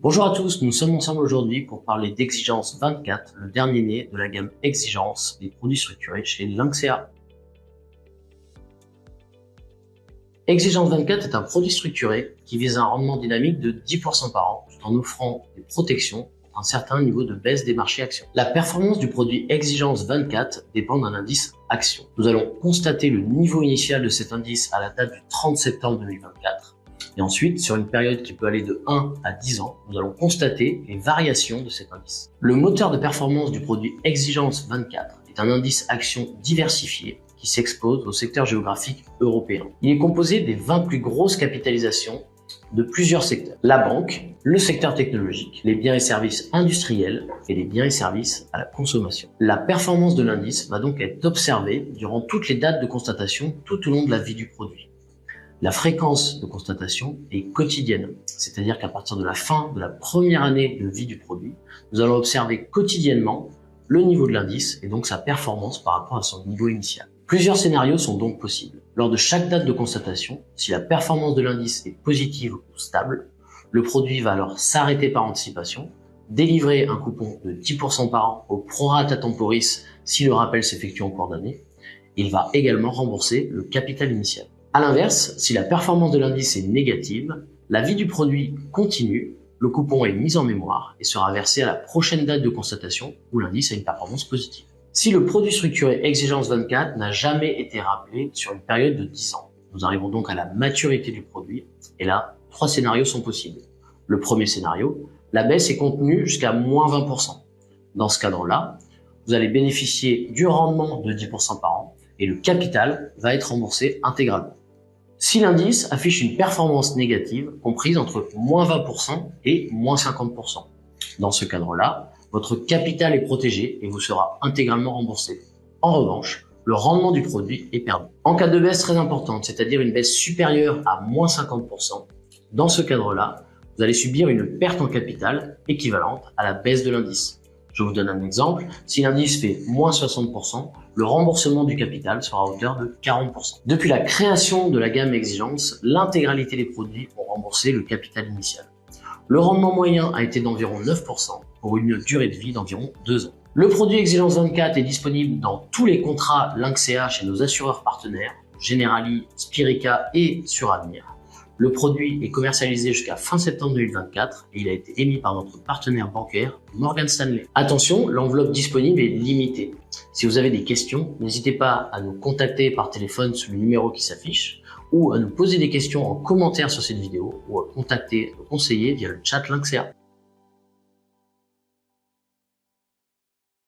Bonjour à tous, nous sommes ensemble aujourd'hui pour parler d'Exigence 24, le dernier né de la gamme Exigence des produits structurés chez Lynxea. Exigence 24 est un produit structuré qui vise un rendement dynamique de 10% par an, tout en offrant des protections contre un certain niveau de baisse des marchés actions. La performance du produit Exigence 24 dépend d'un indice action. Nous allons constater le niveau initial de cet indice à la date du 30 septembre 2024. Et ensuite, sur une période qui peut aller de 1 à 10 ans, nous allons constater les variations de cet indice. Le moteur de performance du produit Exigence 24 est un indice action diversifié qui s'expose au secteur géographique européen. Il est composé des 20 plus grosses capitalisations de plusieurs secteurs. La banque, le secteur technologique, les biens et services industriels et les biens et services à la consommation. La performance de l'indice va donc être observée durant toutes les dates de constatation tout au long de la vie du produit. La fréquence de constatation est quotidienne, c'est-à-dire qu'à partir de la fin de la première année de vie du produit, nous allons observer quotidiennement le niveau de l'indice et donc sa performance par rapport à son niveau initial. Plusieurs scénarios sont donc possibles. Lors de chaque date de constatation, si la performance de l'indice est positive ou stable, le produit va alors s'arrêter par anticipation, délivrer un coupon de 10% par an au prorata temporis si le rappel s'effectue en cours d'année. Il va également rembourser le capital initial. À l'inverse, si la performance de l'indice est négative, la vie du produit continue, le coupon est mis en mémoire et sera versé à la prochaine date de constatation où l'indice a une performance positive. Si le produit structuré Exigence 24 n'a jamais été rappelé sur une période de 10 ans, nous arrivons donc à la maturité du produit et là, 3 scénarios sont possibles. Le premier scénario, la baisse est contenue jusqu'à moins 20%. Dans ce cadre-là, vous allez bénéficier du rendement de 10% par an et le capital va être remboursé intégralement. Si l'indice affiche une performance négative comprise entre moins 20% et moins 50%. Dans ce cadre-là, votre capital est protégé et vous sera intégralement remboursé. En revanche, le rendement du produit est perdu. En cas de baisse très importante, c'est-à-dire une baisse supérieure à moins 50%, dans ce cadre-là, vous allez subir une perte en capital équivalente à la baisse de l'indice. Je vous donne un exemple, si l'indice fait moins 60%, le remboursement du capital sera à hauteur de 40%. Depuis la création de la gamme Exigence, l'intégralité des produits ont remboursé le capital initial. Le rendement moyen a été d'environ 9% pour une durée de vie d'environ 2 ans. Le produit Exigence 24 est disponible dans tous les contrats Lynxea chez nos assureurs partenaires, Generali, Spirica et Suravenir. Le produit est commercialisé jusqu'à fin septembre 2024 et il a été émis par notre partenaire bancaire Morgan Stanley. Attention, l'enveloppe disponible est limitée. Si vous avez des questions, n'hésitez pas à nous contacter par téléphone sur le numéro qui s'affiche ou à nous poser des questions en commentaire sur cette vidéo ou à contacter le conseiller via le chat Lynxea.